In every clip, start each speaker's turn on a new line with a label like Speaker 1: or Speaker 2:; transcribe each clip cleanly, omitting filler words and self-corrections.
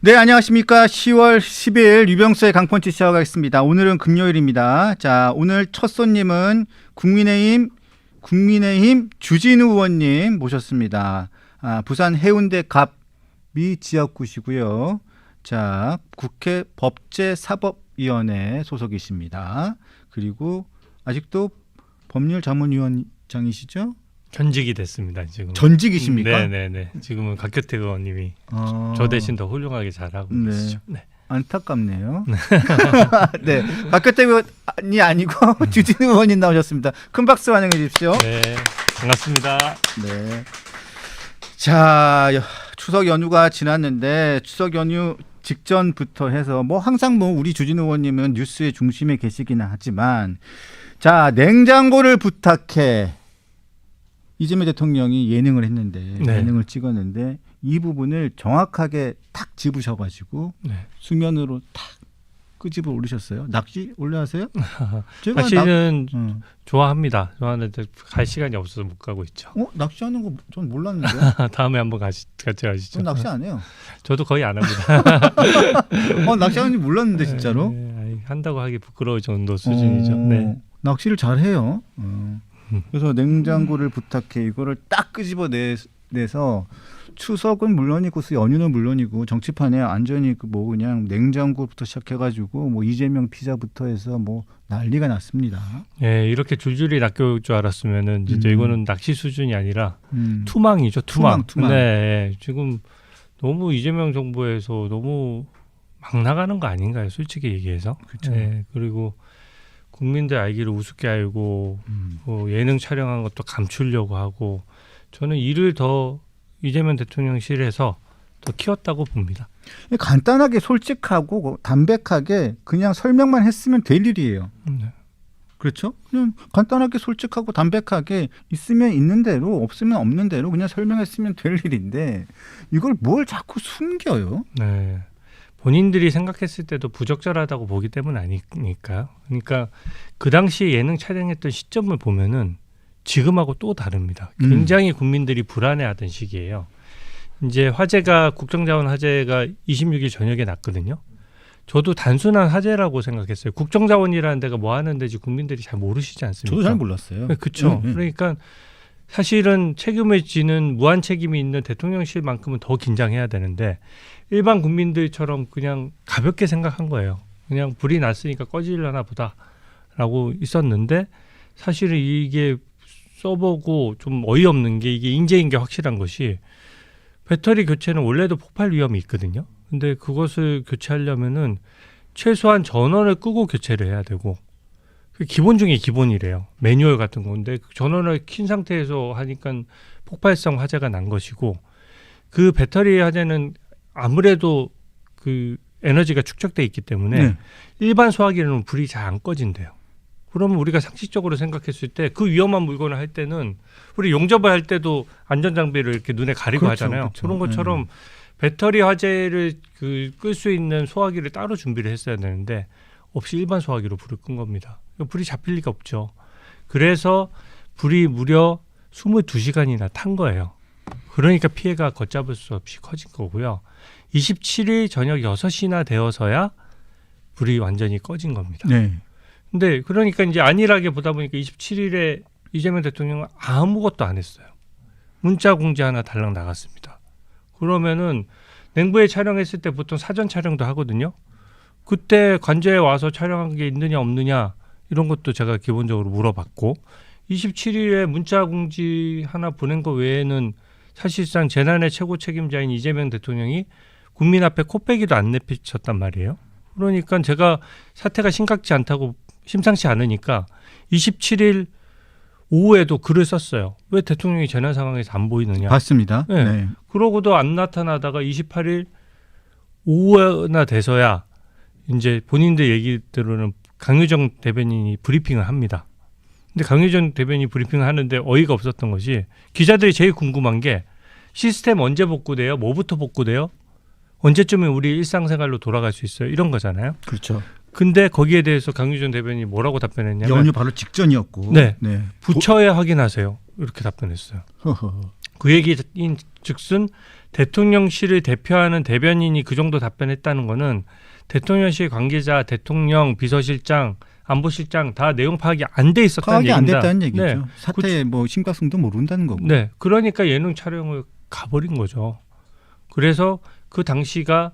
Speaker 1: 네, 안녕하십니까. 10월 10일 유병수의 강펀치 시작하겠습니다. 오늘은 금요일입니다. 자, 오늘 첫 손님은 국민의힘 주진우 의원님 모셨습니다. 부산 해운대 갑미 지역구시고요. 자, 국회 법제사법위원회 소속이십니다. 그리고 아직도 법률자문위원장이시죠?
Speaker 2: 전직이 됐습니다. 지금
Speaker 1: 전직이십니까?
Speaker 2: 네네네. 지금은 각교택 의원님이 저 대신 더 훌륭하게 잘하고 계시죠. 네.
Speaker 1: 안타깝네요. 네, 박효태 의원이 아니고 주진우 의원님 나오셨습니다. 큰 박수 환영해 주십시오.
Speaker 2: 네, 반갑습니다.
Speaker 1: 네. 자, 추석 연휴가 지났는데 추석 연휴 직전부터 해서 뭐 항상 뭐 우리 주진우 의원님은 뉴스의 중심에 계시기는 하지만 자, 냉장고를 부탁해. 이재명 대통령이 예능을 했는데
Speaker 2: 네.
Speaker 1: 예능을 찍었는데 이 부분을 정확하게 탁 집으셔가지고
Speaker 2: 네.
Speaker 1: 수면으로 탁 끄집어 올리셨어요. 낚시 원래 하세요? 제가
Speaker 2: 낚시는 좋아합니다. 좋아하는데 갈 시간이 없어서 못 가고 있죠.
Speaker 1: 낚시하는 거 전 몰랐는데.
Speaker 2: 다음에 한번 같이 가시죠.
Speaker 1: 전 낚시 안 해요.
Speaker 2: 저도 거의 안 합니다.
Speaker 1: 낚시하는지 몰랐는데 진짜로.
Speaker 2: 네, 한다고 하기 부끄러울 정도 수준이죠. 네.
Speaker 1: 낚시를 잘 해요. 그래서 냉장고를 부탁해 이거를 딱 끄집어 내서 추석은 물론이고 연휴는 물론이고 정치판에 완전히 뭐 그냥 냉장고부터 시작해가지고 뭐 이재명 피자부터 해서 뭐 난리가 났습니다.
Speaker 2: 네, 이렇게 줄줄이 낚여올 줄 알았으면은 진짜 이거는 낚시 수준이 아니라 투망이죠. 투망. 네, 지금 너무 이재명 정부에서 너무 막 나가는 거 아닌가요? 솔직히 얘기해서.
Speaker 1: 그렇죠.
Speaker 2: 네, 그리고 국민들 알기를 우습게 알고 예능 촬영한 것도 감추려고 하고 저는 이를 더 이재명 대통령실에서 더 키웠다고 봅니다.
Speaker 1: 간단하게 솔직하고 담백하게 그냥 설명만 했으면 될 일이에요.
Speaker 2: 네.
Speaker 1: 그렇죠? 그냥 간단하게 솔직하고 담백하게 있으면 있는 대로 없으면 없는 대로 그냥 설명했으면 될 일인데 이걸 뭘 자꾸 숨겨요?
Speaker 2: 네. 본인들이 생각했을 때도 부적절하다고 보기 때문 아니니까요. 그러니까 그 당시에 예능 촬영했던 시점을 보면은 지금하고 또 다릅니다. 굉장히 국민들이 불안해하던 시기예요. 이제 국정자원 화재가 26일 저녁에 났거든요. 저도 단순한 화재라고 생각했어요. 국정자원이라는 데가 뭐 하는 데지 국민들이 잘 모르시지 않습니까?
Speaker 1: 저도 잘 몰랐어요.
Speaker 2: 그렇죠. 그러니까 사실은 책임을 지는 무한 책임이 있는 대통령실만큼은 더 긴장해야 되는데 일반 국민들처럼 그냥 가볍게 생각한 거예요. 그냥 불이 났으니까 꺼지려나 보다라고 있었는데 사실은 이게 써보고 좀 어이없는 게 이게 인재인 게 확실한 것이 배터리 교체는 원래도 폭발 위험이 있거든요. 근데 그것을 교체하려면은 최소한 전원을 끄고 교체를 해야 되고 기본 중에 기본이래요. 매뉴얼 같은 건데 전원을 킨 상태에서 하니까 폭발성 화재가 난 것이고 그 배터리 화재는 아무래도 그 에너지가 축적돼 있기 때문에 일반 소화기는 불이 잘 안 꺼진대요. 그러면 우리가 상식적으로 생각했을 때 그 위험한 물건을 할 때는 우리 용접을 할 때도 안전장비를 이렇게 눈에 가리고 하잖아요. 그런 것처럼 배터리 화재를 끌 수 있는 소화기를 따로 준비를 했어야 되는데 없이 일반 소화기로 불을 끈 겁니다. 불이 잡힐 리가 없죠. 그래서 불이 무려 22시간이나 탄 거예요. 그러니까 피해가 걷잡을 수 없이 커진 거고요. 27일 저녁 6시나 되어서야 불이 완전히 꺼진 겁니다.
Speaker 1: 네.
Speaker 2: 근데 그러니까 이제 안일하게 보다 보니까 27일에 이재명 대통령은 아무것도 안 했어요. 문자 공지 하나 달랑 나갔습니다. 그러면은 냉부에 촬영했을 때 보통 사전 촬영도 하거든요. 그때 관저에 와서 촬영한 게 있느냐 없느냐 이런 것도 제가 기본적으로 물어봤고 27일에 문자 공지 하나 보낸 거 외에는 사실상 재난의 최고 책임자인 이재명 대통령이 국민 앞에 코빼기도 안 내비쳤단 말이에요. 그러니까 제가 사태가 심상치 않으니까 27일 오후에도 글을 썼어요. 왜 대통령이 재난 상황에서 안 보이느냐.
Speaker 1: 봤습니다.
Speaker 2: 네.
Speaker 1: 네.
Speaker 2: 그러고도 안 나타나다가 28일 오후나 돼서야 이제 본인들 얘기대로는 강유정 대변인이 브리핑을 합니다. 근데 강유정 대변인이 브리핑을 하는데 어이가 없었던 것이 기자들이 제일 궁금한 게 시스템 언제 복구돼요? 뭐부터 복구돼요? 언제쯤에 우리 일상생활로 돌아갈 수 있어요? 이런 거잖아요.
Speaker 1: 그렇죠.
Speaker 2: 근데 거기에 대해서 강유정 대변인이 뭐라고 답변했냐면
Speaker 1: 연휴 바로 직전이었고
Speaker 2: 네. 부처에 확인하세요. 이렇게 답변했어요. 그 얘기인 즉슨 대통령실을 대표하는 대변인이 그 정도 답변했다는 거는 대통령실 관계자, 대통령, 비서실장, 안보실장 다 내용 파악이 안 돼 있었다는
Speaker 1: 파악이
Speaker 2: 얘기입니다.
Speaker 1: 안 됐다는 얘기죠.
Speaker 2: 네.
Speaker 1: 사태의 뭐 심각성도 모른다는 거고.
Speaker 2: 네, 그러니까 예능 촬영을 가버린 거죠. 그래서 그 당시가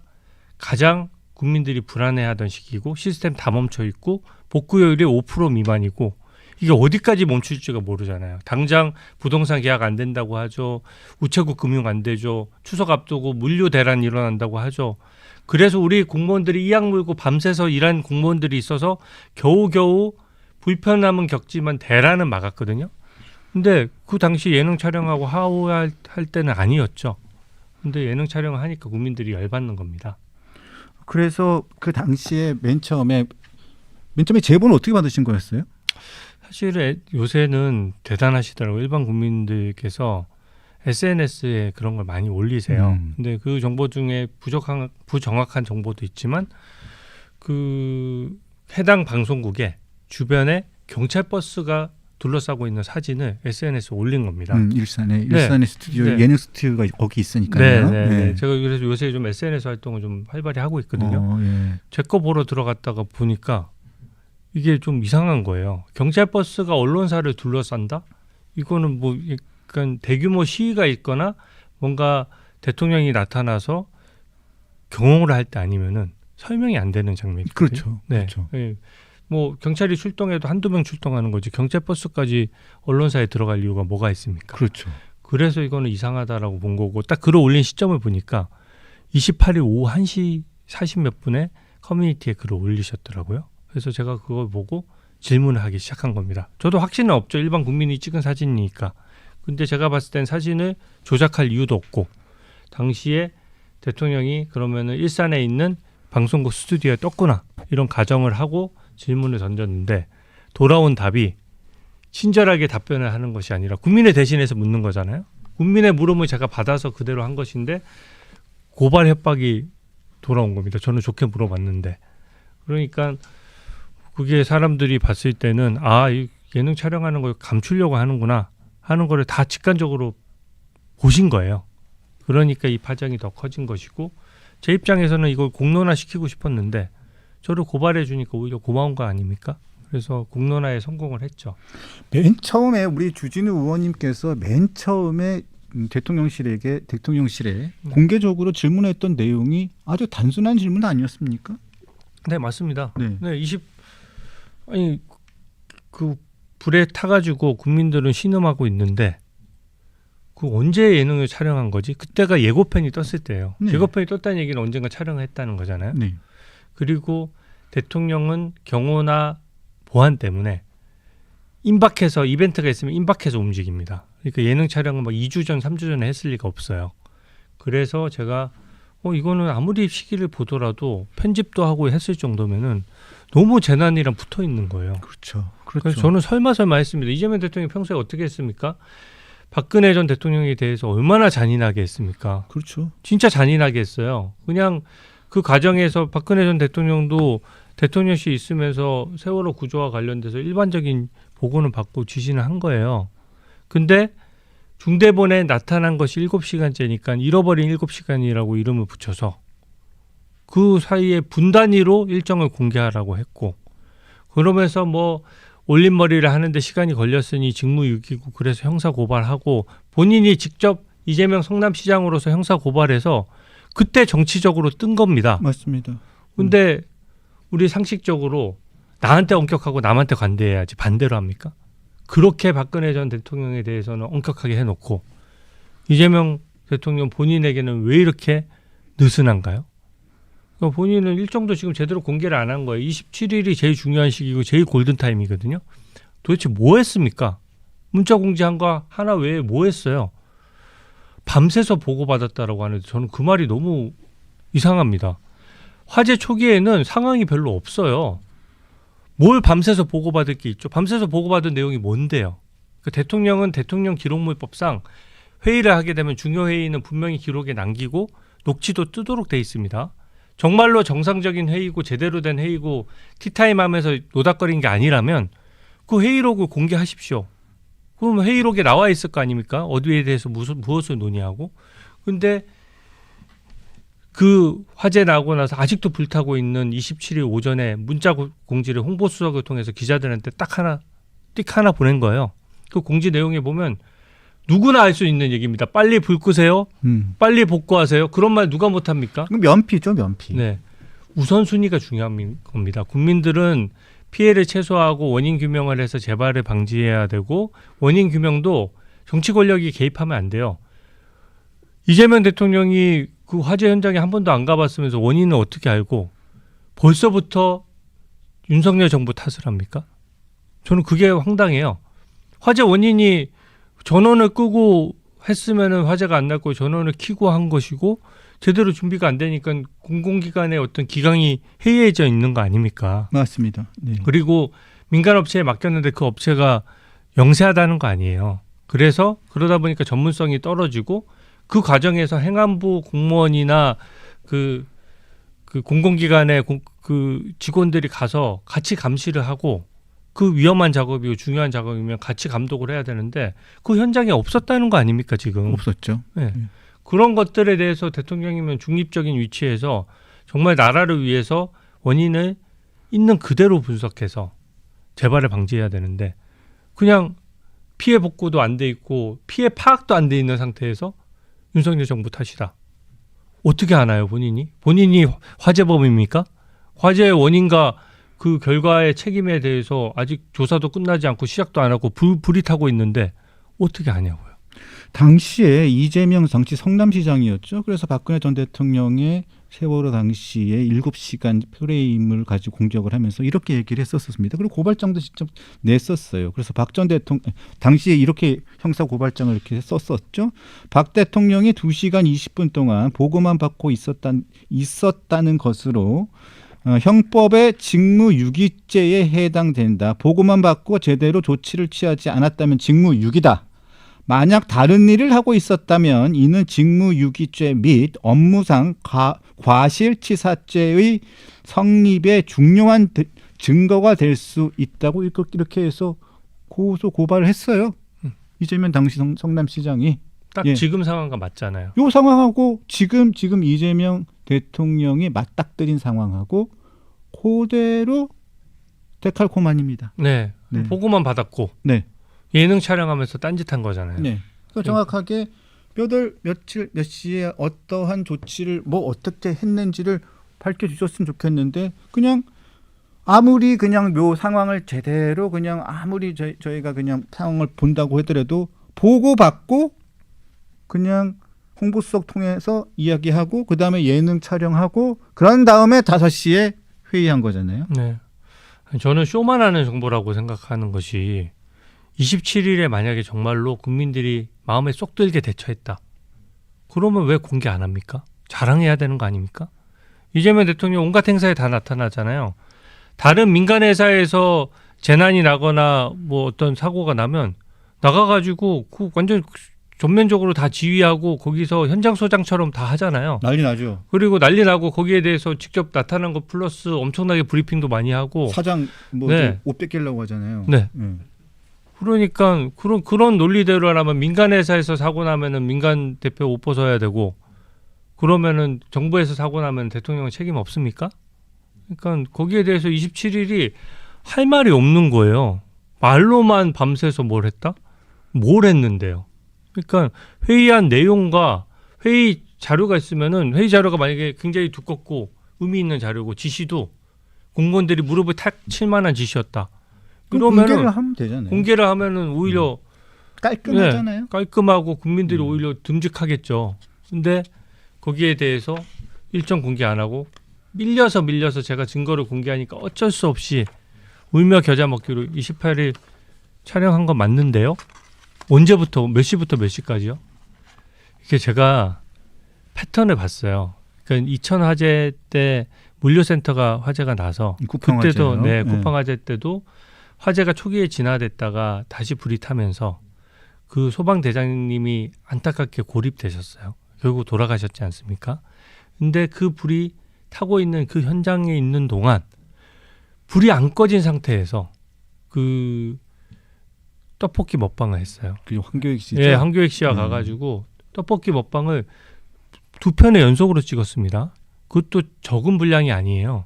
Speaker 2: 가장 국민들이 불안해하던 시기고 시스템 다 멈춰 있고 복구율이 5% 미만이고 이게 어디까지 멈출지가 모르잖아요. 당장 부동산 계약 안 된다고 하죠. 우체국 금융 안 되죠. 추석 앞두고 물류 대란 일어난다고 하죠. 그래서 우리 공무원들이 이악 물고 밤새서 일한 공무원들이 있어서 겨우겨우 불편함은 겪지만 대란은 막았거든요. 근데 그 당시 예능 촬영하고 하호할 때는 아니었죠. 근데 예능 촬영을 하니까 국민들이 열받는 겁니다.
Speaker 1: 그래서 그 당시에 맨 처음에 제보는 어떻게 받으신 거였어요?
Speaker 2: 사실 요새는 대단하시더라고요. 일반 국민들께서 SNS에 그런 걸 많이 올리세요. 근데 그 정보 중에 부정확한 정보도 있지만 그 해당 방송국에 주변에 경찰 버스가 둘러싸고 있는 사진을 SNS에 올린 겁니다.
Speaker 1: 일산의 스튜디오
Speaker 2: 네.
Speaker 1: 예능 스튜디오가 거기 있으니까요.
Speaker 2: 네. 제가 그래서 요새 좀 SNS 활동을 좀 활발히 하고 있거든요.
Speaker 1: 예.
Speaker 2: 제 거 보러 들어갔다가 보니까 이게 좀 이상한 거예요. 경찰 버스가 언론사를 둘러싼다? 이거는 뭐 약간 대규모 시위가 있거나 뭔가 대통령이 나타나서 경호를 할 때 아니면은 설명이 안 되는 장면이거든요.
Speaker 1: 그렇죠.
Speaker 2: 네.
Speaker 1: 그렇죠.
Speaker 2: 네. 뭐 경찰이 출동해도 한두 명 출동하는 거지 경찰 버스까지 언론사에 들어갈 이유가 뭐가 있습니까?
Speaker 1: 그렇죠.
Speaker 2: 그래서 이거는 이상하다라고 본 거고 딱 글을 올린 시점을 보니까 28일 오후 1시 40 몇 분에 커뮤니티에 글을 올리셨더라고요. 그래서 제가 그걸 보고 질문을 하기 시작한 겁니다. 저도 확신은 없죠. 일반 국민이 찍은 사진이니까. 근데 제가 봤을 땐 사진을 조작할 이유도 없고 당시에 대통령이 그러면은 일산에 있는 방송국 스튜디오에 떴구나 이런 가정을 하고 질문을 던졌는데 돌아온 답이 친절하게 답변을 하는 것이 아니라 국민을 대신해서 묻는 거잖아요. 국민의 물음을 제가 받아서 그대로 한 것인데 고발 협박이 돌아온 겁니다. 저는 좋게 물어봤는데 그러니까 그게 사람들이 봤을 때는 이 예능 촬영하는 걸 감추려고 하는구나 하는 거를 다 직관적으로 보신 거예요. 그러니까 이 파장이 더 커진 것이고 제 입장에서는 이걸 공론화시키고 싶었는데 저를 고발해 주니까 오히려 고마운 거 아닙니까? 그래서 공론화에 성공을 했죠.
Speaker 1: 맨 처음에 우리 주진우 의원님께서 맨 처음에 대통령실에 공개적으로 질문했던 내용이 아주 단순한 질문 아니었습니까?
Speaker 2: 네, 맞습니다.
Speaker 1: 네.
Speaker 2: 그 불에 타가지고 국민들은 신음하고 있는데 그 언제 예능을 촬영한 거지? 그때가 예고편이 떴을 때예요.
Speaker 1: 네.
Speaker 2: 예고편이 떴다는 얘기는 언젠가 촬영을 했다는 거잖아요.
Speaker 1: 네.
Speaker 2: 그리고 대통령은 경호나 보안 때문에 임박해서 이벤트가 있으면 임박해서 움직입니다. 그러니까 예능 촬영은 막 2주 전, 3주 전에 했을 리가 없어요. 그래서 제가 이거는 아무리 시기를 보더라도 편집도 하고 했을 정도면은 너무 재난이랑 붙어 있는 거예요.
Speaker 1: 그렇죠.
Speaker 2: 그래서 저는 설마 했습니다. 이재명 대통령이 평소에 어떻게 했습니까? 박근혜 전 대통령에 대해서 얼마나 잔인하게 했습니까?
Speaker 1: 그렇죠.
Speaker 2: 진짜 잔인하게 했어요. 그냥 그 과정에서 박근혜 전 대통령도 대통령실 있으면서 세월호 구조와 관련돼서 일반적인 보고는 받고 지시는 한 거예요. 근데 중대본에 나타난 것이 7시간째니까 잃어버린 7시간이라고 이름을 붙여서 그 사이에 분 단위로 일정을 공개하라고 했고 그러면서 뭐 올림머리를 하는데 시간이 걸렸으니 직무유기고 그래서 형사고발하고 본인이 직접 이재명 성남시장으로서 형사고발해서 그때 정치적으로 뜬 겁니다.
Speaker 1: 맞습니다.
Speaker 2: 근데 우리 상식적으로 나한테 엄격하고 남한테 관대해야지 반대로 합니까? 그렇게 박근혜 전 대통령에 대해서는 엄격하게 해놓고 이재명 대통령 본인에게는 왜 이렇게 느슨한가요? 그러니까 본인은 일정도 지금 제대로 공개를 안 한 거예요. 27일이 제일 중요한 시기고 제일 골든타임이거든요. 도대체 뭐 했습니까? 문자 공지한 거 하나 외에 뭐 했어요? 밤새서 보고받았다라고 하는데 저는 그 말이 너무 이상합니다. 화재 초기에는 상황이 별로 없어요. 뭘 밤새서 보고받을 게 있죠? 밤새서 보고받은 내용이 뭔데요? 그러니까 대통령은 대통령 기록물법상 회의를 하게 되면 중요회의는 분명히 기록에 남기고 녹취도 뜨도록 돼 있습니다. 정말로 정상적인 회의고 제대로 된 회의고 티타임 하면서 노닥거린 게 아니라면 그 회의록을 공개하십시오. 그럼 회의록에 나와 있을 거 아닙니까? 어디에 대해서 무엇을 논의하고. 근데 그 화재 나고 나서 아직도 불타고 있는 27일 오전에 문자 공지를 홍보수석을 통해서 기자들한테 딱 하나 띡 하나 보낸 거예요. 그 공지 내용에 보면 누구나 알 수 있는 얘기입니다. 빨리 불 끄세요. 빨리 복구하세요. 그런 말 누가 못합니까?
Speaker 1: 면피죠, 면피.
Speaker 2: 네. 우선순위가 중요한 겁니다. 국민들은 피해를 최소화하고 원인 규명을 해서 재발을 방지해야 되고 원인 규명도 정치 권력이 개입하면 안 돼요. 이재명 대통령이 그 화재 현장에 한 번도 안 가봤으면서 원인을 어떻게 알고 벌써부터 윤석열 정부 탓을 합니까? 저는 그게 황당해요. 화재 원인이 전원을 끄고 했으면은 화재가 안 났고 전원을 켜고 한 것이고 제대로 준비가 안 되니까 공공기관의 어떤 기강이 해이해져 있는 거 아닙니까?
Speaker 1: 맞습니다. 네.
Speaker 2: 그리고 민간 업체에 맡겼는데 그 업체가 영세하다는 거 아니에요. 그래서 그러다 보니까 전문성이 떨어지고 그 과정에서 행안부 공무원이나 그 공공기관의 그 직원들이 가서 같이 감시를 하고 그 위험한 작업이고 중요한 작업이면 같이 감독을 해야 되는데 그 현장에 없었다는 거 아닙니까 지금?
Speaker 1: 없었죠.
Speaker 2: 네. 그런 것들에 대해서 대통령이면 중립적인 위치에서 정말 나라를 위해서 원인을 있는 그대로 분석해서 재발을 방지해야 되는데 그냥 피해 복구도 안 돼 있고 피해 파악도 안 돼 있는 상태에서 윤석열 정부 탓이다. 어떻게 아나요 본인이? 본인이 화재범입니까? 화재의 원인과 그 결과의 책임에 대해서 아직 조사도 끝나지 않고 시작도 안 하고 불이 타고 있는데 어떻게 아냐고요.
Speaker 1: 당시에 이재명 당시 성남시장이었죠. 그래서 박근혜 전 대통령의 세월호 당시에 7시간 프레임을 가지고 공격을 하면서 이렇게 얘기를 했었습니다. 그리고 고발장도 직접 냈었어요. 그래서 박 전 대통령 당시에 이렇게 형사 고발장을 이렇게 썼었죠. 박 대통령이 2시간 20분 동안 보고만 받고 있었다는 것으로 형법의 직무유기죄에 해당된다. 보고만 받고 제대로 조치를 취하지 않았다면 직무유기다. 만약 다른 일을 하고 있었다면 이는 직무유기죄 및 업무상 과실치사죄의 성립에 중요한 증거가 될 수 있다고 이렇게 해서 고소 고발을 했어요. 이재명 당시 성남시장이.
Speaker 2: 딱
Speaker 1: 예.
Speaker 2: 지금 상황과 맞잖아요.
Speaker 1: 이 상황하고 지금 이재명 대통령이 맞닥뜨린 상황하고 그대로 데칼코마니입니다.
Speaker 2: 네.
Speaker 1: 네.
Speaker 2: 보고만 받았고
Speaker 1: 네.
Speaker 2: 예능 촬영하면서 딴짓한 거잖아요.
Speaker 1: 네. 그러니까 정확하게 몇 월 며칠 몇 시에 어떠한 조치를 뭐 어떻게 했는지를 밝혀주셨으면 좋겠는데 그냥 아무리 그냥 요 상황을 제대로 그냥 아무리 저희가 그냥 상황을 본다고 하더라도 보고받고 그냥 홍보수석 통해서 이야기하고 그다음에 예능 촬영하고 그런 다음에 5시에 회의한 거잖아요.
Speaker 2: 네. 저는 쇼만 하는 정보라고 생각하는 것이 27일에 만약에 정말로 국민들이 마음에 쏙 들게 대처했다. 그러면 왜 공개 안 합니까? 자랑해야 되는 거 아닙니까? 이재명 대통령 온갖 행사에 다 나타나잖아요. 다른 민간 회사에서 재난이 나거나 뭐 어떤 사고가 나면 나가가지고 그 완전 전면적으로 다 지휘하고 거기서 현장 소장처럼 다 하잖아요.
Speaker 1: 난리 나죠.
Speaker 2: 그리고 난리 나고 거기에 대해서 직접 나타난 거 플러스 엄청나게 브리핑도 많이 하고.
Speaker 1: 사장 뭐
Speaker 2: 네.
Speaker 1: 옷 뺏기려고 하잖아요.
Speaker 2: 네. 그러니까 그런 논리대로라면 민간 회사에서 사고 나면은 민간 대표 옷 벗어야 되고 그러면은 정부에서 사고 나면 대통령 책임 없습니까? 그러니까 거기에 대해서 27일이 할 말이 없는 거예요. 말로만 밤새서 뭘 했다? 뭘 했는데요. 그러니까 회의한 내용과 회의 자료가 있으면은 회의 자료가 만약에 굉장히 두껍고 의미 있는 자료고 지시도 공무원들이 무릎을 탁 칠 만한 지시였다.
Speaker 1: 공개를 하면 되잖아요.
Speaker 2: 공개를 하면은 오히려
Speaker 1: 깔끔하잖아요.
Speaker 2: 네, 깔끔하고 국민들이 오히려 듬직하겠죠. 근데 거기에 대해서 일정 공개 안 하고 밀려서 제가 증거를 공개하니까 어쩔 수 없이 울며 겨자 먹기로 28일 촬영한 건 맞는데요. 언제부터 몇 시부터 몇 시까지요? 이게 제가 패턴을 봤어요. 그러니까 이천 화재 때 물류센터가 화재가 나서
Speaker 1: 쿠팡
Speaker 2: 그때도
Speaker 1: 화재요?
Speaker 2: 쿠팡 화재 때도 화재가 초기에 진화됐다가 다시 불이 타면서 그 소방대장님이 안타깝게 고립되셨어요. 결국 돌아가셨지 않습니까? 근데 그 불이 타고 있는 그 현장에 있는 동안 불이 안 꺼진 상태에서 그 떡볶이 먹방을 했어요.
Speaker 1: 그 황교익 씨죠.
Speaker 2: 예, 황교익 씨와 가가지고 떡볶이 먹방을 2편의 연속으로 찍었습니다. 그것도 적은 분량이 아니에요.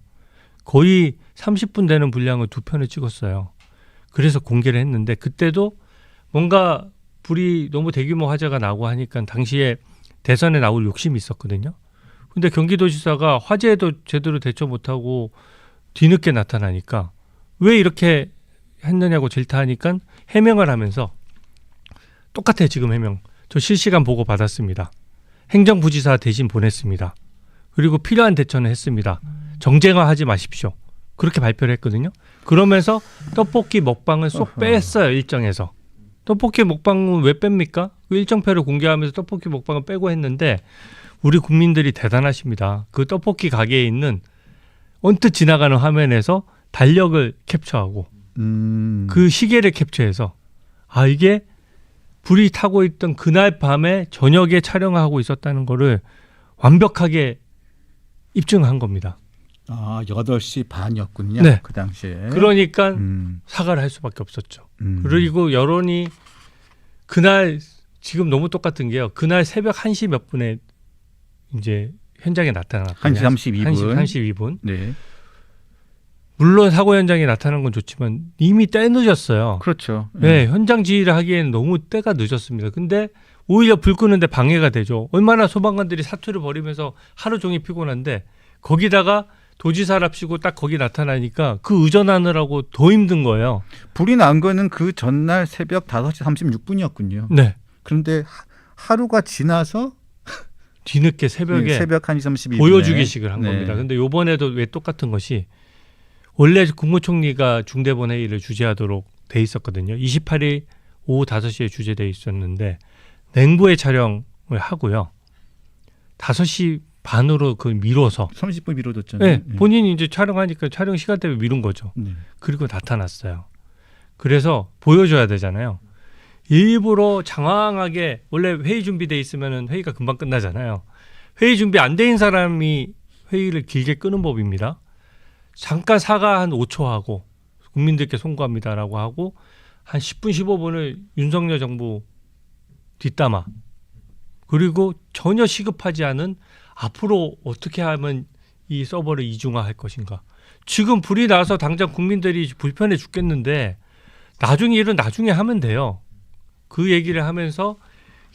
Speaker 2: 거의 30분 되는 분량을 2편을 찍었어요. 그래서 공개를 했는데 그때도 뭔가 불이 너무 대규모 화재가 나고 하니까 당시에 대선에 나올 욕심이 있었거든요. 근데 경기도지사가 화재에도 제대로 대처 못하고 뒤늦게 나타나니까 왜 이렇게 했느냐고 질타하니까 해명을 하면서 똑같아요. 지금 해명. 저 실시간 보고 받았습니다. 행정부지사 대신 보냈습니다. 그리고 필요한 대처는 했습니다. 정쟁화하지 마십시오. 그렇게 발표를 했거든요. 그러면서 떡볶이 먹방을 쏙 뺐어요. 일정에서. 떡볶이 먹방은 왜 뺍니까? 그 일정표를 공개하면서 떡볶이 먹방을 빼고 했는데 우리 국민들이 대단하십니다. 그 떡볶이 가게에 있는 언뜻 지나가는 화면에서 달력을 캡처하고 그 시계를 캡처해서 아 이게 불이 타고 있던 그날 밤에 저녁에 촬영하고 있었다는 거를 완벽하게 입증한 겁니다.
Speaker 1: 아, 8시 반이었군요.
Speaker 2: 네.
Speaker 1: 그 당시에.
Speaker 2: 그러니까 사과를 할 수밖에 없었죠. 그리고 여론이 그날 지금 너무 똑같은 게요. 그날 새벽 1시 몇 분에 이제 현장에 나타났거든요.
Speaker 1: 1시 32분.
Speaker 2: 1시 32분.
Speaker 1: 네.
Speaker 2: 물론 사고 현장에 나타난 건 좋지만 이미 때 늦었어요.
Speaker 1: 그렇죠.
Speaker 2: 네, 현장 지휘를 하기에는 너무 때가 늦었습니다. 근데 오히려 불 끄는데 방해가 되죠. 얼마나 소방관들이 사투를 벌이면서 하루 종일 피곤한데 거기다가 도지사랍시고 딱 거기 나타나니까 그 의전하느라고 더 힘든 거예요.
Speaker 1: 불이 난 거는 그 전날 새벽 5시 36분이었군요.
Speaker 2: 네.
Speaker 1: 그런데 하루가 지나서
Speaker 2: 뒤늦게 새벽에
Speaker 1: 새벽 1시 32분에
Speaker 2: 보여주기식을 한
Speaker 1: 네.
Speaker 2: 겁니다. 근데 요번에도 왜 똑같은 것이 원래 국무총리가 중대본 회의를 주재하도록 돼 있었거든요. 28일 오후 5시에 주재돼 있었는데 냉부의 촬영을 하고요. 5시 반으로 그걸 미뤄서
Speaker 1: 30분 미뤄뒀잖아요.
Speaker 2: 네, 본인이 이제 촬영하니까 촬영 시간대를 미룬 거죠.
Speaker 1: 네.
Speaker 2: 그리고 나타났어요. 그래서 보여줘야 되잖아요. 일부러 장황하게 원래 회의 준비돼 있으면 회의가 금방 끝나잖아요. 회의 준비 안 돼 있는 사람이 회의를 길게 끄는 법입니다. 잠깐 사과 한 5초 하고 국민들께 송구합니다라고 하고 한 10분 15분을 윤석열 정부 뒷담화 그리고 전혀 시급하지 않은 앞으로 어떻게 하면 이 서버를 이중화할 것인가. 지금 불이 나서 당장 국민들이 불편해 죽겠는데 나중에 일은 나중에 하면 돼요. 그 얘기를 하면서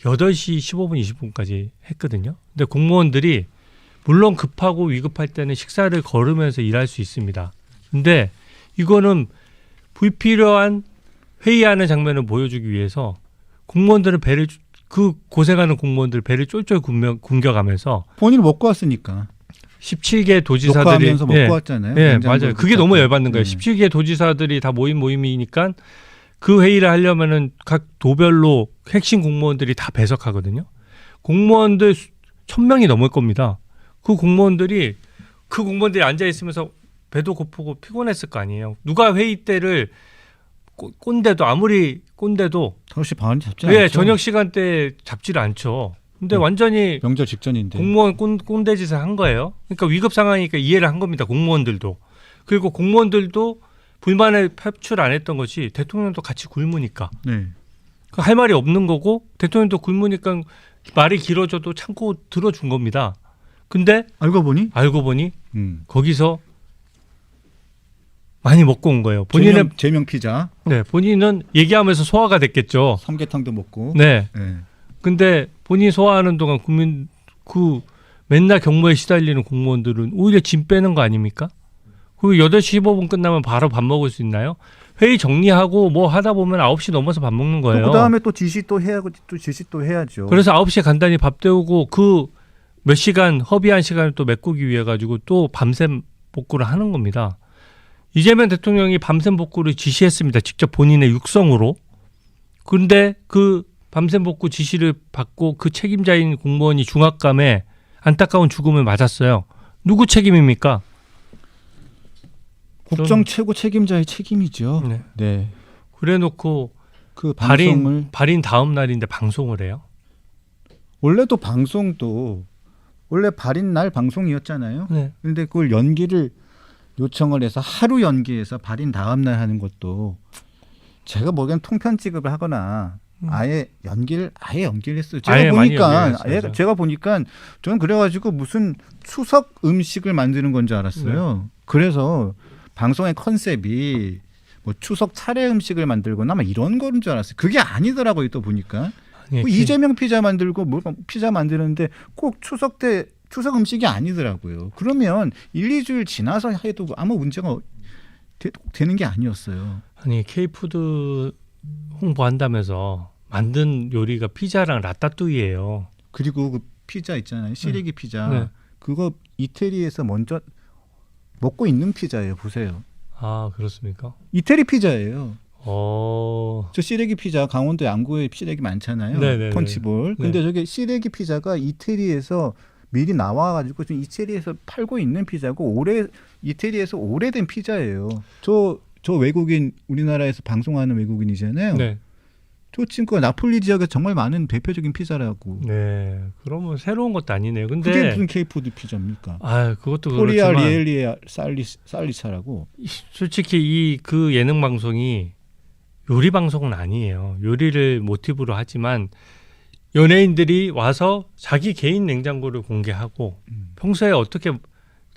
Speaker 2: 8시 15분 20분까지 했거든요. 근데 공무원들이 물론 급하고 위급할 때는 식사를 거르면서 일할 수 있습니다. 근데 이거는 불필요한 회의하는 장면을 보여주기 위해서 공무원들은 그 고생하는 공무원들 배를 쫄쫄 굶겨가면서
Speaker 1: 본인을 먹고 왔으니까.
Speaker 2: 17개 도지사들이
Speaker 1: 녹화하면서 먹고 왔잖아요.
Speaker 2: 네, 맞아요. 그게 너무 열받는 거예요.
Speaker 1: 네.
Speaker 2: 17개 도지사들이 다 모임이니까 그 회의를 하려면은 각 도별로 핵심 공무원들이 다 배석하거든요. 공무원들 1,000명이 넘을 겁니다. 그 공무원들이 앉아 있으면서 배도 고프고 피곤했을 거 아니에요. 누가 회의 때를 꼰대도 아무리 꼰대도
Speaker 1: 5시 반이 잡지
Speaker 2: 왜
Speaker 1: 않죠.
Speaker 2: 저녁 시간대 잡지를 않죠. 근데 완전히
Speaker 1: 명절 직전인데.
Speaker 2: 공무원 꼰대 짓을 한 거예요. 그러니까 위급 상황이니까 이해를 한 겁니다. 공무원들도. 그리고 공무원들도 불만을 표출 안 했던 것이 대통령도 같이 굶으니까.
Speaker 1: 네.
Speaker 2: 할 말이 없는 거고 대통령도 굶으니까 말이 길어져도 참고 들어준 겁니다. 근데
Speaker 1: 알고 보니
Speaker 2: 거기서 많이 먹고 온 거예요. 본인은
Speaker 1: 제명 피자,
Speaker 2: 네, 본인은 얘기하면서 소화가 됐겠죠.
Speaker 1: 삼계탕도 먹고.
Speaker 2: 네.
Speaker 1: 네.
Speaker 2: 근데 본인 소화하는 동안 국민 맨날 경무에 시달리는 공무원들은 오히려 짐 빼는 거 아닙니까? 그리고 8시 15분 끝나면 바로 밥 먹을 수 있나요? 회의 정리하고 뭐 하다 보면 9시 넘어서 밥 먹는 거예요.
Speaker 1: 그다음에 또 지시 또 해야죠.
Speaker 2: 그래서 9시에 간단히 밥 때우고 그 몇 시간 허비한 시간을 또 메꾸기 위해 가지고 또 밤샘 복구를 하는 겁니다. 이재명 대통령이 밤샘 복구를 지시했습니다. 직접 본인의 육성으로. 그런데 그 밤샘 복구 지시를 받고 그 책임자인 공무원이 중압감에 안타까운 죽음을 맞았어요. 누구 책임입니까?
Speaker 1: 국정 최고 책임자의 책임이죠.
Speaker 2: 네.
Speaker 1: 네.
Speaker 2: 그래놓고
Speaker 1: 그 방송을
Speaker 2: 발인 다음 날인데 방송을 해요.
Speaker 1: 원래도 방송도 원래 발인 날 방송이었잖아요.
Speaker 2: 네.
Speaker 1: 그런데 그걸 연기를 요청을 해서 하루 연기해서 발인 다음 날 하는 것도 제가 보기엔 통편 지급을 하거나 아예 연기를 했어요.
Speaker 2: 아예 많이
Speaker 1: 보니까
Speaker 2: 연기했어요.
Speaker 1: 제가 보니까 저는 그래가지고 무슨 추석 음식을 만드는 건 줄 알았어요. 그래서 방송의 컨셉이 뭐 추석 차례 음식을 만들거나 막 이런 거인 줄 알았어요. 그게 아니더라고요. 또 보니까
Speaker 2: 아니,
Speaker 1: 뭐 이재명 피자 만들고 뭐 피자 만드는데 꼭 추석 때 추석 음식이 아니더라고요. 그러면 1, 2주일 지나서 해도 아무 문제가 되는 게 아니었어요.
Speaker 2: 아니 K푸드 홍보한다면서 만든 요리가 피자랑 라따뚜이예요.
Speaker 1: 그리고 그 피자 있잖아요. 시래기 피자.
Speaker 2: 네.
Speaker 1: 그거 이태리에서 먼저 먹고 있는 피자예요. 보세요.
Speaker 2: 아 그렇습니까?
Speaker 1: 이태리 피자예요.
Speaker 2: 어.
Speaker 1: 저 시래기 피자 강원도 양구에 시래기 많잖아요.
Speaker 2: 네네네.
Speaker 1: 펀치볼. 근데
Speaker 2: 네.
Speaker 1: 저게 시래기 피자가 이태리에서 미리 나와가지고 지금 이태리에서 팔고 있는 피자고 이태리에서 오래된 피자예요. 저 외국인 우리나라에서 방송하는 외국인이잖아요.
Speaker 2: 네.
Speaker 1: 저 친구가 나폴리 지역에 정말 많은 대표적인 피자라고.
Speaker 2: 네. 그러면 새로운 것도 아니네요. 근데
Speaker 1: 그게 무슨 K푸드 피자입니까?
Speaker 2: 아 그것도
Speaker 1: 코리아
Speaker 2: 그렇지만
Speaker 1: 리엘리아 살리차라고.
Speaker 2: 솔직히 그 예능 방송이 요리 방송은 아니에요. 요리를 모티브로 하지만 연예인들이 와서 자기 개인 냉장고를 공개하고 평소에 어떻게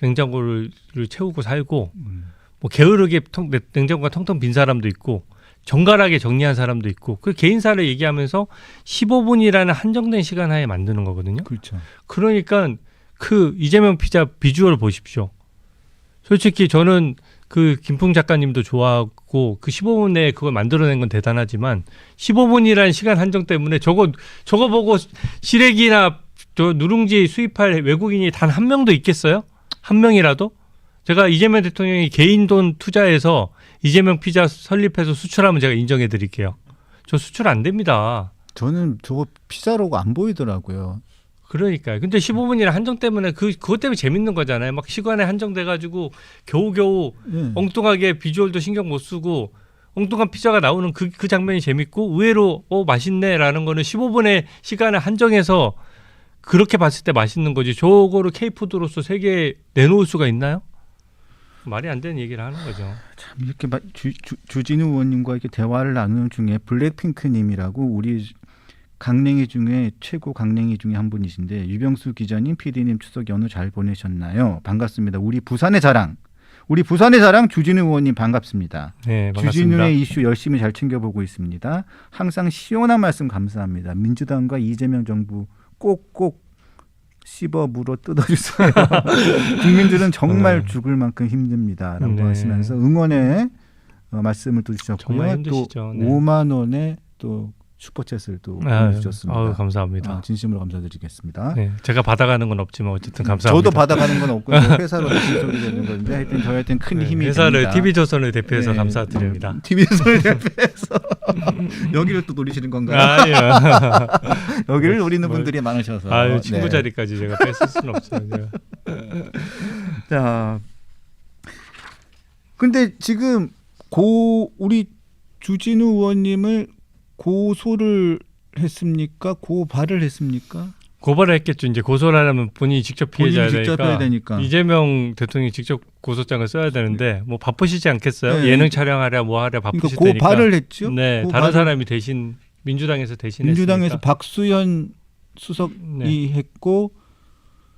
Speaker 2: 냉장고를 채우고 살고 뭐 게으르게 냉장고가 텅텅 빈 사람도 있고 정갈하게 정리한 사람도 있고 그 개인사를 얘기하면서 15분이라는 한정된 시간 하에 만드는 거거든요.
Speaker 1: 그렇죠.
Speaker 2: 그러니까 그 이재명 피자 비주얼 보십시오. 솔직히 저는 그 김풍 작가님도 좋아하고 그 15분 내에 그걸 만들어낸 건 대단하지만 15분이라는 시간 한정 때문에 저거 보고 시래기나 저 누룽지 수입할 외국인이 단 한 명도 있겠어요? 한 명이라도? 제가 이재명 대통령이 개인 돈 투자해서 이재명 피자 설립해서 수출하면 제가 인정해 드릴게요. 저 수출 안 됩니다.
Speaker 1: 저는 저거 피자로가 안 보이더라고요.
Speaker 2: 그러니까요. 근데 15분이라 한정 때문에 그것 때문에 재밌는 거잖아요. 막 시간에 한정돼가지고 겨우겨우
Speaker 1: 네.
Speaker 2: 엉뚱하게 비주얼도 신경 못 쓰고 엉뚱한 피자가 나오는 그 장면이 재밌고 의외로 맛있네라는 거는 15분의 시간을 한정해서 그렇게 봤을 때 맛있는 거지. 저거를 K푸드로서 세계에 내놓을 수가 있나요? 말이 안 되는 얘기를 하는 거죠.
Speaker 1: 참 이렇게 주진우 의원님과 이렇게 대화를 나누는 중에 블랙핑크님이라고 우리 강냉이 중에 최고 강냉이 중에 한 분이신데 유병수 기자님, PD님 추석 연휴 잘 보내셨나요? 반갑습니다. 우리 부산의 자랑 주진우 의원님 반갑습니다.
Speaker 2: 네, 반갑습니다.
Speaker 1: 주진우의 이슈 열심히 잘 챙겨보고 있습니다. 항상 시원한 말씀 감사합니다. 민주당과 이재명 정부 꼭꼭 씹어 물어 뜯어주세요. 국민들은 정말 죽을 만큼 힘듭니다라고
Speaker 2: 네.
Speaker 1: 하시면서 응원의 말씀을 또
Speaker 2: 정말
Speaker 1: 주셨고요. 또
Speaker 2: 힘드시죠. 네.
Speaker 1: 5만 원의 또 슈퍼챗을 또 보내주셨습니다.
Speaker 2: 아유, 감사합니다.
Speaker 1: 진심으로 감사드리겠습니다.
Speaker 2: 네, 제가 받아가는 건 없지만 어쨌든 감사합니다.
Speaker 1: 저도 받아가는 건 없고 회사로 진속이 되는 건데 하여튼 저희한테는 큰 힘이
Speaker 2: 회사를
Speaker 1: 됩니다.
Speaker 2: TV조선을 대표해서
Speaker 1: 네.
Speaker 2: 감사드립니다.
Speaker 1: TV조선을 대표해서 여기를 또 노리시는 건가요?
Speaker 2: 아유,
Speaker 1: 여기를 노리는 분들이 많으셔서.
Speaker 2: 아유 친구
Speaker 1: 네.
Speaker 2: 자리까지 제가 뺏을 수는 없어요. 제가.
Speaker 1: 자, 근데 지금 우리 주진우 의원님을 고소를 했습니까? 고발을 했습니까?
Speaker 2: 고발을 했겠죠. 이제 고소를 하려면 본인이 직접 피해자야
Speaker 1: 본인이 직접 해야 되니까.
Speaker 2: 이재명 대통령이 직접 고소장을 써야 되는데 뭐 바쁘시지 않겠어요?
Speaker 1: 네.
Speaker 2: 예능 촬영하랴 뭐 하랴 바쁘실
Speaker 1: 그러니까
Speaker 2: 테니까.
Speaker 1: 고발을 했죠.
Speaker 2: 네, 다른 사람이 대신 민주당에서 대신했으니까.
Speaker 1: 민주당에서 박수현 수석이
Speaker 2: 네.
Speaker 1: 했고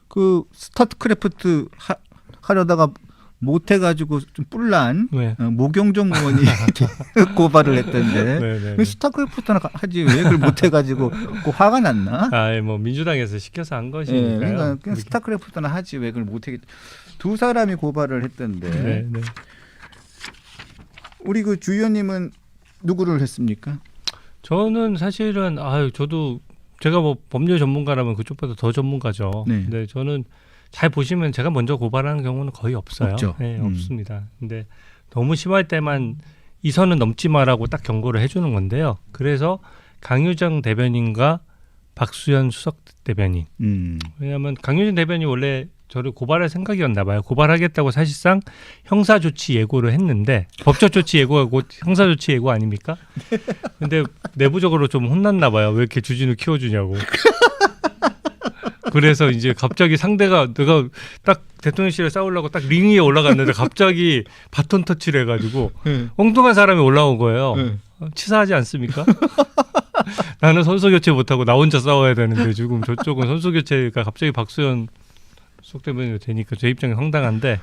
Speaker 1: 그 스타트크래프트 하려다가 못해가지고 좀 뿔난
Speaker 2: 네.
Speaker 1: 모경정 의원이 고발을 했던데
Speaker 2: 네.
Speaker 1: 왜 스타크래프트나 하지 왜 그걸 못해가지고 그 화가 났나?
Speaker 2: 뭐 민주당에서 시켜서 한
Speaker 1: 예,
Speaker 2: 것이니까요.
Speaker 1: 그러니까 그냥 스타크래프트나 하지 왜 그걸 못해? 두 사람이 고발을 했던데
Speaker 2: 네.
Speaker 1: 우리 그 주 의원님은 누구를 했습니까?
Speaker 2: 저는 사실은 저도 제가 뭐 법률 전문가라면 그쪽보다 더 전문가죠.
Speaker 1: 네.
Speaker 2: 근데 저는 잘 보시면 제가 먼저 고발하는 경우는 거의 없어요.
Speaker 1: 없죠.
Speaker 2: 네, 없습니다. 근데 너무 심할 때만 이 선은 넘지 마라고 딱 경고를 해주는 건데요. 그래서 강유정 대변인과 박수현 수석 대변인. 왜냐하면 강유정 대변인 원래 저를 고발할 생각이었나 봐요. 고발하겠다고 사실상 형사조치 예고를 했는데 법적 조치 예고가 곧 형사조치 예고 아닙니까? 근데 내부적으로 좀 혼났나 봐요. 왜 이렇게 주진우 키워주냐고. 그래서 이제 갑자기 상대가 내가 딱 대통령실에 싸우려고 딱 링 위에 올라갔는데 갑자기 바톤 터치를 해가지고 엉뚱한 사람이 올라온 거예요. 치사하지 않습니까? 나는 선수 교체 못하고 나 혼자 싸워야 되는데 지금 저쪽은 선수 교체가 갑자기 박수현 속대변이 되니까 제 입장이 황당한데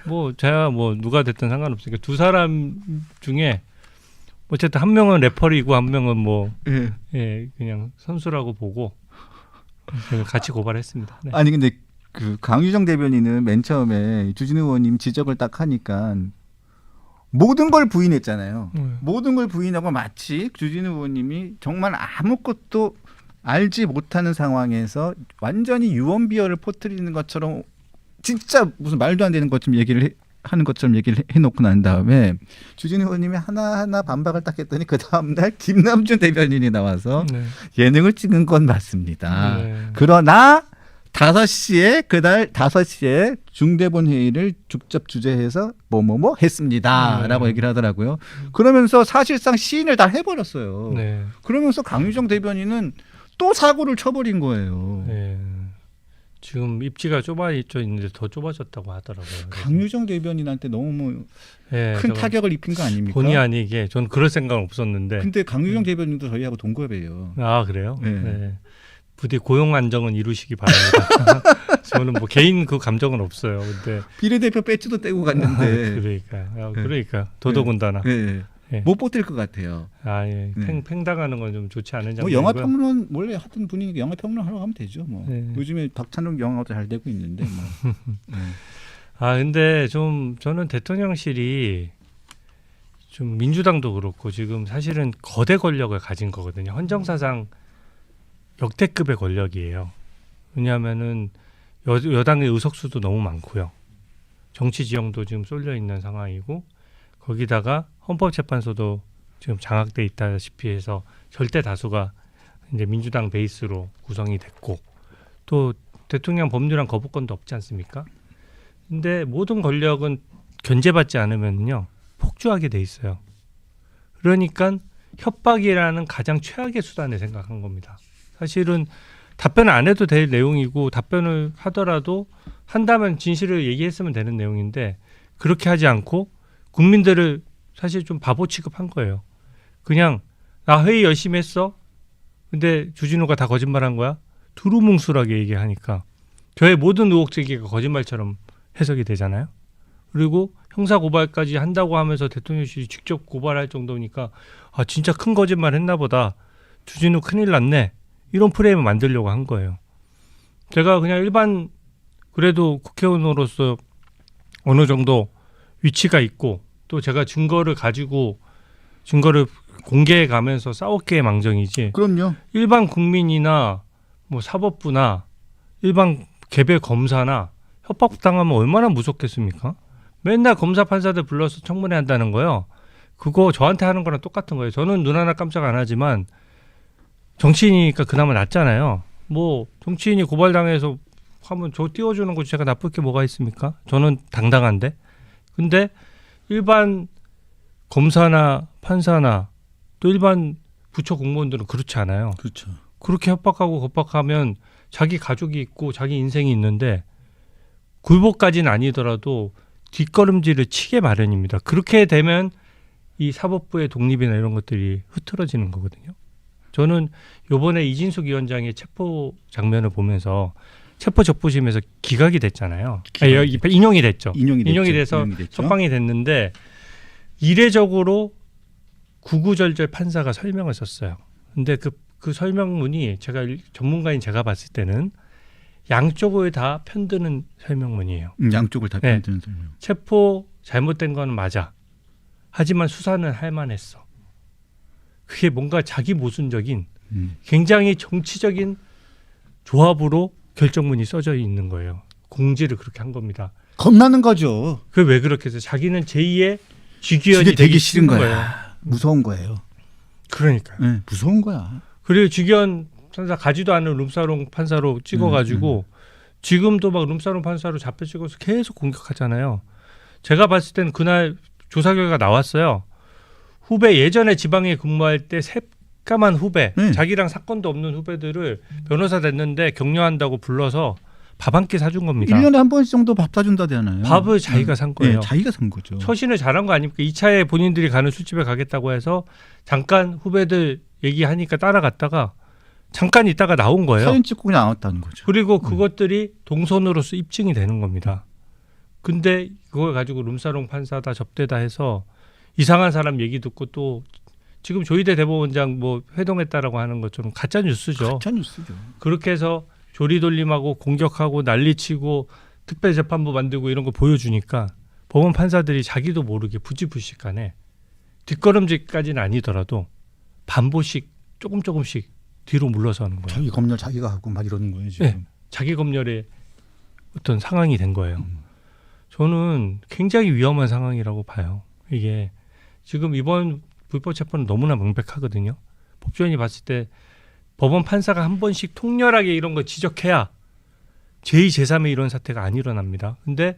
Speaker 2: 뭐 제가 뭐 누가 됐든 상관없으니까 두 사람 중에 어쨌든 한 명은 래퍼리고 한 명은 뭐 예, 그냥 선수라고 보고 제가 같이 고발했습니다. 네.
Speaker 1: 아니 근데 그 강유정 대변인은 맨 처음에 주진우 의원님 지적을 딱 하니까 모든 걸 부인했잖아요. 모든 걸 부인하고 마치 주진우 의원님이 정말 아무것도 알지 못하는 상황에서 완전히 유언비어를 퍼뜨리는 것처럼 진짜 무슨 말도 안 되는 것처럼 하는 것처럼 얘기를 해놓고 난 다음에 주진우 의원님이 하나하나 반박을 딱 했더니 그 다음날 김남준 대변인이 나와서
Speaker 2: 네.
Speaker 1: 예능을 찍은 건 맞습니다.
Speaker 2: 네.
Speaker 1: 그러나 5시에 그날 5시에 중대본 회의를 직접 주재해서 뭐뭐뭐 했습니다라고 얘기를 하더라고요. 그러면서 사실상 시인을 다 해버렸어요.
Speaker 2: 네.
Speaker 1: 그러면서 강유정 대변인은 또 사고를 쳐버린 거예요.
Speaker 2: 네. 지금 입지가 좁아져 있는데 더 좁아졌다고 하더라고요. 그래서.
Speaker 1: 강유정 대변인한테 너무
Speaker 2: 네,
Speaker 1: 큰
Speaker 2: 제가
Speaker 1: 타격을 입힌 거 아닙니까?
Speaker 2: 본의 아니게 전 그럴 생각은 없었는데.
Speaker 1: 근데 강유정 대변인도 저희하고 동급이에요.
Speaker 2: 아 그래요?
Speaker 1: 네.
Speaker 2: 네. 부디 고용 안정은 이루시기 바랍니다. 저는 뭐 개인 그 감정은 없어요. 근데
Speaker 1: 비례대표 배지도 떼고 갔는데
Speaker 2: 그러니까 더더군다나.
Speaker 1: 네.
Speaker 2: 네.
Speaker 1: 못 버틸 것 같아요.
Speaker 2: 아 예. 팽당하는 건 좀 좋지 않은
Speaker 1: 뭐
Speaker 2: 장면이고요.
Speaker 1: 영화 평론 원래 하던 분이 영화 평론 하러 가면 되죠. 뭐
Speaker 2: 네.
Speaker 1: 요즘에 박찬욱 영화도 잘 되고 있는데 뭐.
Speaker 2: 아 근데 좀 저는 대통령실이 좀 민주당도 그렇고 지금 사실은 거대 권력을 가진 거거든요. 헌정사상 역대급의 권력이에요. 왜냐하면은 여당의 의석수도 너무 많고요. 정치 지형도 지금 쏠려 있는 상황이고 거기다가 헌법재판소도 지금 장악돼 있다시피 해서 절대 다수가 이제 민주당 베이스로 구성이 됐고 또 대통령 법률안 거부권도 없지 않습니까? 근데 모든 권력은 견제받지 않으면요 폭주하게 돼 있어요. 그러니까 협박이라는 가장 최악의 수단을 생각한 겁니다. 사실은 답변을 안 해도 될 내용이고 답변을 하더라도 한다면 진실을 얘기했으면 되는 내용인데 그렇게 하지 않고 국민들을 사실 좀 바보 취급한 거예요. 그냥 나 회의 열심히 했어. 근데 주진우가 다 거짓말한 거야. 두루뭉술하게 얘기하니까 저의 모든 의혹 제기가 거짓말처럼 해석이 되잖아요. 그리고 형사 고발까지 한다고 하면서 대통령실이 직접 고발할 정도니까 아 진짜 큰 거짓말 했나 보다. 주진우 큰일 났네. 이런 프레임을 만들려고 한 거예요. 제가 그냥 일반 그래도 국회의원으로서 어느 정도 위치가 있고 또 제가 증거를 공개해 가면서 싸웠기에 망정이지.
Speaker 1: 그럼요.
Speaker 2: 일반 국민이나 뭐 사법부나 일반 개별 검사나 협박당하면 얼마나 무섭겠습니까? 맨날 검사 판사들 불러서 청문회 한다는 거요. 그거 저한테 하는 거랑 똑같은 거예요. 저는 눈 하나 깜짝 안 하지만 정치인이니까 그나마 낫잖아요. 뭐 정치인이 고발당해서 하면 저 띄워주는 거 제가 나쁠 게 뭐가 있습니까? 저는 당당한데. 근데 일반 검사나 판사나 또 일반 부처 공무원들은 그렇지 않아요.
Speaker 1: 그렇죠.
Speaker 2: 그렇게 협박하고 겁박하면 자기 가족이 있고 자기 인생이 있는데 굴복까지는 아니더라도 뒷걸음질을 치게 마련입니다. 그렇게 되면 이 사법부의 독립이나 이런 것들이 흐트러지는 거거든요. 저는 이번에 이진숙 위원장의 체포 장면을 보면서 체포 적부심에서 기각이 됐잖아요. 인용이 됐죠. 인용이 돼서 석방이 됐는데 이례적으로 구구절절 판사가 설명을 썼어요. 근데 그 설명문이 제가 전문가인 제가 봤을 때는 양쪽을 다 편드는 설명문이에요.
Speaker 1: 양쪽을 다 편드는 설명.
Speaker 2: 체포 잘못된 건 맞아. 하지만 수사는 할 만했어. 그게 뭔가 자기 모순적인 굉장히 정치적인 조합으로 결정문이 써져 있는 거예요. 공지를 그렇게 한 겁니다.
Speaker 1: 겁나는 거죠.
Speaker 2: 그게 왜 그렇게 해서 자기는 제2의 주기현이
Speaker 1: 되기 싫은 거야. 무서운 거예요.
Speaker 2: 그러니까.
Speaker 1: 네, 무서운 거야.
Speaker 2: 그리고 주기현 판사 가지도 않은 룸사롱 판사로 찍어가지고 지금도 막 룸사롱 판사로 잡혀 찍어서 계속 공격하잖아요. 제가 봤을 때는 그날 조사 결과 나왔어요. 후배 예전에 지방에 근무할 때 새까만 후배 자기랑 사건도 없는 후배들을 변호사 됐는데 격려한다고 불러서 밥 한 끼 사준 겁니다.
Speaker 1: 1년에 한 번씩 정도 밥 사준다잖아요.
Speaker 2: 밥을 자기가 산 거예요.
Speaker 1: 네, 자기가 산 거죠.
Speaker 2: 처신을 잘한 거 아닙니까? 2차에 본인들이 가는 술집에 가겠다고 해서 잠깐 후배들 얘기하니까 따라갔다가 잠깐 있다가 나온 거예요.
Speaker 1: 사진 찍고 그냥 나왔다는 거죠.
Speaker 2: 그리고 그것들이 동선으로서 입증이 되는 겁니다. 근데 그걸 가지고 룸사롱 판사다 접대다 해서 이상한 사람 얘기 듣고 또 지금 조희대 대법원장 뭐 회동했다라고 하는 것처럼 가짜 뉴스죠.
Speaker 1: 가짜 뉴스죠.
Speaker 2: 그렇게 해서 조리돌림하고 공격하고 난리치고 특별재판부 만들고 이런 거 보여주니까 법원 판사들이 자기도 모르게 부지불식간에 뒷걸음질까지는 아니더라도 반보씩 조금씩 뒤로 물러서는 거예요.
Speaker 1: 자기 검열 자기가 하고 막 이러는 거예요 지금.
Speaker 2: 네. 자기 검열의 어떤 상황이 된 거예요. 저는 굉장히 위험한 상황이라고 봐요. 이게 지금 이번 불법 체포는 너무나 명백하거든요. 법조인이 봤을 때 법원 판사가 한 번씩 통렬하게 이런 거 지적해야 제2, 제3의 이런 사태가 안 일어납니다. 근데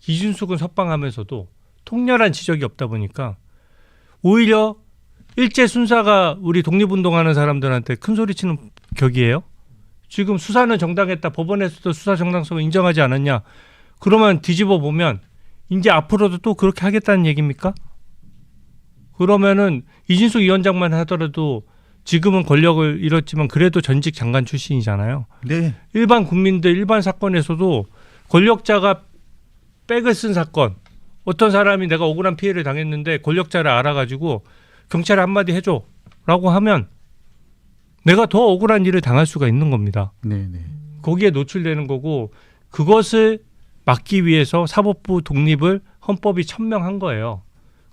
Speaker 2: 이준숙은 석방하면서도 통렬한 지적이 없다 보니까 오히려 일제 순사가 우리 독립운동하는 사람들한테 큰 소리치는 격이에요. 지금 수사는 정당했다. 법원에서도 수사 정당성을 인정하지 않았냐. 그러면 뒤집어 보면 이제 앞으로도 또 그렇게 하겠다는 얘기입니까? 그러면은 이진숙 위원장만 하더라도 지금은 권력을 잃었지만 그래도 전직 장관 출신이잖아요.
Speaker 1: 네.
Speaker 2: 일반 국민들 일반 사건에서도 권력자가 백을 쓴 사건, 어떤 사람이 내가 억울한 피해를 당했는데 권력자를 알아가지고 경찰에 한마디 해줘라고 하면 내가 더 억울한 일을 당할 수가 있는 겁니다.
Speaker 1: 네네.
Speaker 2: 거기에 노출되는 거고 그것을 막기 위해서 사법부 독립을 헌법이 천명한 거예요.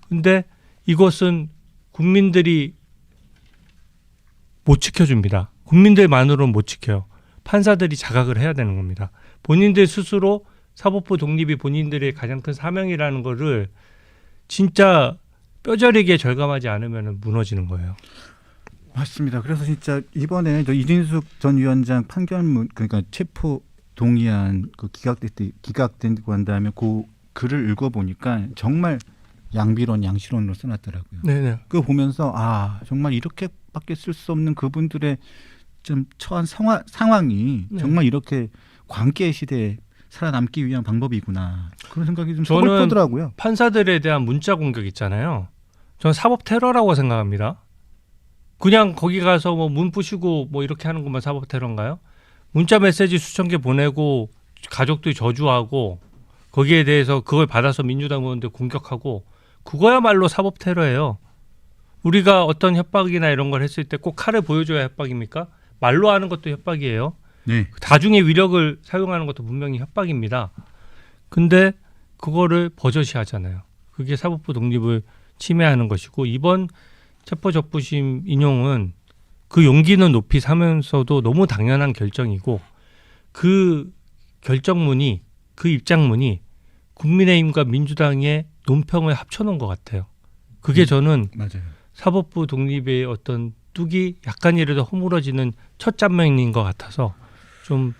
Speaker 2: 근데 이것은 국민들이 못 지켜줍니다. 국민들만으로는 못 지켜요. 판사들이 자각을 해야 되는 겁니다. 본인들 스스로 사법부 독립이 본인들의 가장 큰 사명이라는 거를 진짜 뼈저리게 절감하지 않으면 무너지는 거예요.
Speaker 1: 맞습니다. 그래서 진짜 이번에 이진숙 전 위원장 판결문 그러니까 체포 동의안 그 기각된다고 한 다음에 그 글을 읽어보니까 정말 양비론 양시론으로 써놨더라고요.
Speaker 2: 네네.
Speaker 1: 그거 보면서 아 정말 이렇게밖에 쓸 수 없는 그분들의 좀 처한 상황이
Speaker 2: 네.
Speaker 1: 정말 이렇게 광기의 시대에 살아남기 위한 방법이구나 그런 생각이 좀
Speaker 2: 저는
Speaker 1: 서글프더라고요.
Speaker 2: 판사들에 대한 문자 공격 있잖아요. 저는 사법 테러라고 생각합니다. 그냥 거기 가서 뭐 문 부시고 뭐 이렇게 하는 것만 사법 테러인가요? 문자 메시지 수천 개 보내고 가족들이 저주하고 거기에 대해서 그걸 받아서 민주당 의원들 공격하고 그거야말로 사법 테러예요. 우리가 어떤 협박이나 이런 걸 했을 때 꼭 칼을 보여줘야 협박입니까? 말로 하는 것도 협박이에요.
Speaker 1: 네.
Speaker 2: 다중의 위력을 사용하는 것도 분명히 협박입니다. 근데 그거를 버젓이 하잖아요. 그게 사법부 독립을 침해하는 것이고 이번 체포적부심 인용은 그 용기는 높이 사면서도 너무 당연한 결정이고 그 결정문이 그 입장문이 국민의힘과 민주당의 논평을 합쳐놓은 것 같아요. 그게 저는
Speaker 1: 맞아요.
Speaker 2: 사법부 독립의 어떤 뚝이 약간이라도 허물어지는 첫 장면인 것 같아서 좀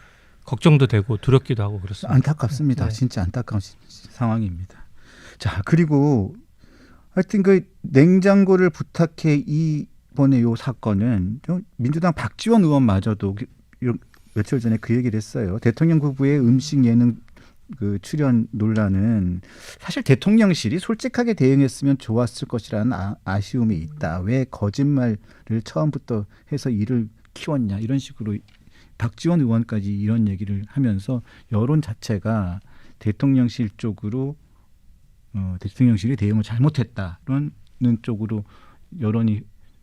Speaker 2: 걱정도 되고 두렵기도 하고 그렇습니다.
Speaker 1: 안타깝습니다.
Speaker 2: 네.
Speaker 1: 진짜 안타까운 상황입니다. 자 그리고 하여튼 그 냉장고를 부탁해 이번에 요 사건은 민주당 박지원 의원마저도 며칠 전에 그 얘기를 했어요. 대통령 후보의 음식 예능 그 출연 논란은 사실 대통령실이 솔직하게 대응했으면 좋았을 것이라는 아쉬움이 있다. 왜 거짓말을 처음부터 해서 일을 키웠냐 이런 식으로 박지원 의원까지 이런 얘기를 하면서 여론 자체가 대통령실 쪽으로 대통령실이 대응을 잘못했다는 쪽으로 여론이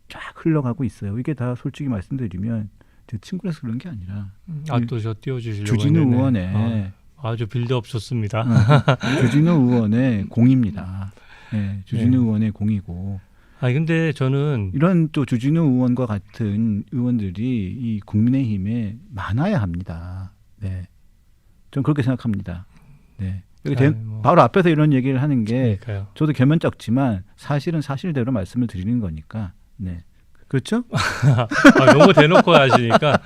Speaker 1: 쫙 흘러가고 있어요. 이게 다 솔직히 말씀드리면 제 친구라서 그런 게 아니라
Speaker 2: 또 저 띄워주시려고
Speaker 1: 주진우
Speaker 2: 했는데.
Speaker 1: 의원의
Speaker 2: 아주 빌드업 좋습니다.
Speaker 1: 주진우 의원의 공입니다. 네, 주진우
Speaker 2: 네.
Speaker 1: 의원의 공이고
Speaker 2: 근데 저는
Speaker 1: 이런 또 주진우 의원과 같은 의원들이 이 국민의힘에 많아야 합니다. 네, 전 그렇게 생각합니다. 네, 여기 바로 앞에서 이런 얘기를 하는 게
Speaker 2: 그러니까요.
Speaker 1: 저도 겸연쩍지만 사실은 사실대로 말씀을 드리는 거니까. 네, 그렇죠?
Speaker 2: 너무 대놓고 하시니까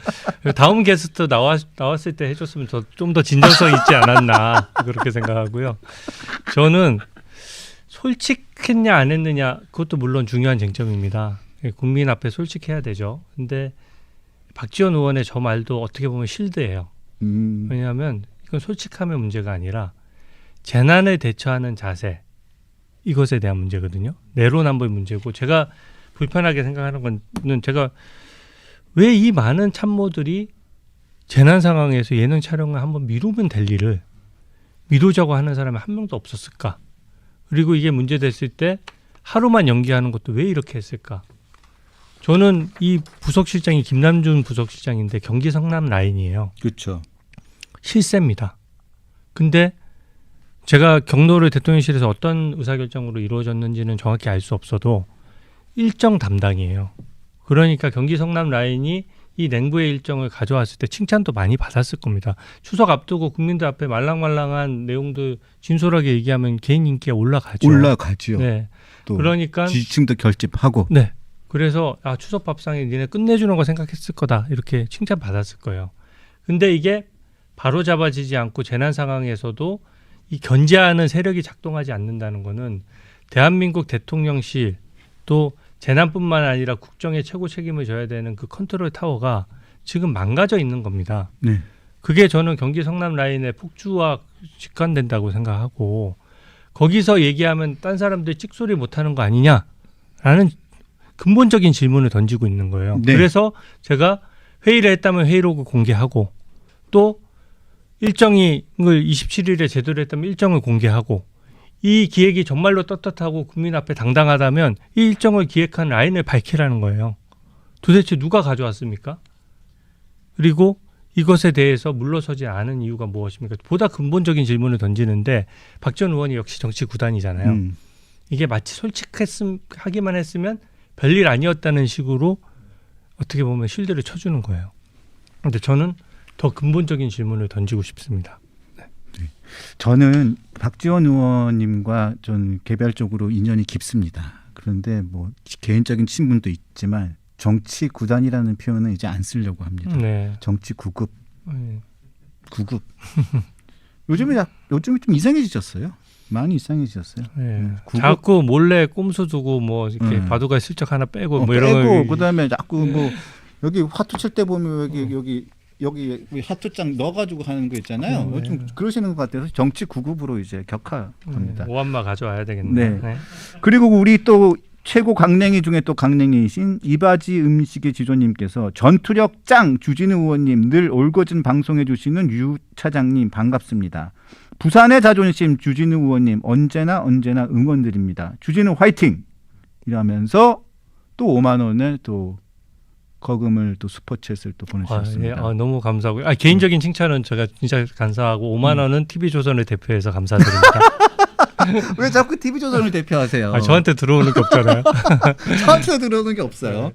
Speaker 2: 다음 게스트 나왔을 때 해줬으면 좀 더 진정성 있지 않았나 그렇게 생각하고요. 저는 솔직했냐 안 했느냐 그것도 물론 중요한 쟁점입니다. 국민 앞에 솔직해야 되죠. 근데 박지원 의원의 저 말도 어떻게 보면 실드예요. 왜냐하면 이건 솔직함의 문제가 아니라 재난에 대처하는 자세 이것에 대한 문제거든요. 내로남불 문제고 제가 불편하게 생각하는 거는 제가 왜 이 많은 참모들이 재난 상황에서 예능 촬영을 한번 미루면 될 일을 미루자고 하는 사람이 한 명도 없었을까? 그리고 이게 문제됐을 때 하루만 연기하는 것도 왜 이렇게 했을까? 저는 이 부속실장이 김남준 부속실장인데 경기 성남 라인이에요.
Speaker 1: 그렇죠.
Speaker 2: 실세입니다. 근데 제가 경로를 대통령실에서 어떤 의사결정으로 이루어졌는지는 정확히 알 수 없어도 일정 담당이에요. 그러니까 경기 성남 라인이 이 냉부의 일정을 가져왔을 때 칭찬도 많이 받았을 겁니다. 추석 앞두고 국민들 앞에 말랑말랑한 내용들 진솔하게 얘기하면 개인 인기가 올라가죠.
Speaker 1: 올라가죠.
Speaker 2: 네.
Speaker 1: 또
Speaker 2: 그러니까
Speaker 1: 지지층도 결집하고.
Speaker 2: 네. 그래서 추석 밥상에 니네 끝내주는 거 생각했을 거다 이렇게 칭찬 받았을 거예요. 근데 이게 바로 잡아지지 않고 재난 상황에서도 이 견제하는 세력이 작동하지 않는다는 거는 대한민국 대통령실 또 재난뿐만 아니라 국정의 최고 책임을 져야 되는 그 컨트롤 타워가 지금 망가져 있는 겁니다.
Speaker 1: 네.
Speaker 2: 그게 저는 경기 성남 라인의 폭주와 직관된다고 생각하고 거기서 얘기하면 딴 사람들이 찍소리 못하는 거 아니냐라는 근본적인 질문을 던지고 있는 거예요.
Speaker 1: 네.
Speaker 2: 그래서 제가 회의를 했다면 회의록을 공개하고 또 일정을 27일에 제대로 했다면 일정을 공개하고 이 기획이 정말로 떳떳하고 국민 앞에 당당하다면 이 일정을 기획한 라인을 밝히라는 거예요. 도대체 누가 가져왔습니까? 그리고 이것에 대해서 물러서지 않은 이유가 무엇입니까? 보다 근본적인 질문을 던지는데 박 전 의원이 역시 정치 구단이잖아요. 이게 마치 솔직하기만 했으면 별일 아니었다는 식으로 어떻게 보면 쉴드를 쳐주는 거예요. 그런데 저는 더 근본적인 질문을 던지고 싶습니다.
Speaker 1: 저는 박지원 의원님과 전 개별적으로 인연이 깊습니다. 그런데 뭐 개인적인 친분도 있지만 정치 구단이라는 표현은 이제 안 쓰려고 합니다.
Speaker 2: 네.
Speaker 1: 정치 구급.
Speaker 2: 네.
Speaker 1: 구급. 요즘에 좀 이상해지셨어요. 많이 이상해지셨어요.
Speaker 2: 네.
Speaker 1: 구급.
Speaker 2: 자꾸 몰래 꼼수 두고 뭐 이렇게 바둑알 슬쩍 하나 빼고 뭐 이런
Speaker 1: 빼고
Speaker 2: 거.
Speaker 1: 그다음에 자꾸 뭐 여기 화투 칠 때 보면 여기 화투장 넣어가지고 하는 거 있잖아요.
Speaker 2: 네.
Speaker 1: 좀 그러시는 것 같아서 정치 구급으로 이제 격하합니다.
Speaker 2: 오한마 가져와야 되겠네요.
Speaker 1: 네. 그리고 우리 또 최고 강냉이 중에 또 강냉이이신 이바지 음식의 지조님께서 전투력 짱 주진우 의원님 늘 올거진 방송해 주시는 유 차장님 반갑습니다. 부산의 자존심 주진우 의원님 언제나 응원드립니다. 주진우 화이팅! 이라면서 또 5만 원을 또 거금을 또 슈퍼챗을 또 보내주셨습니다.
Speaker 2: 너무 감사하고요. 개인적인 칭찬은 제가 진짜 감사하고 5만 원은 TV조선을 대표해서 감사드립니다.
Speaker 1: 왜 자꾸 TV조선을 대표하세요?
Speaker 2: 저한테 들어오는 게 없잖아요.
Speaker 1: 저한테 들어오는 게 없어요.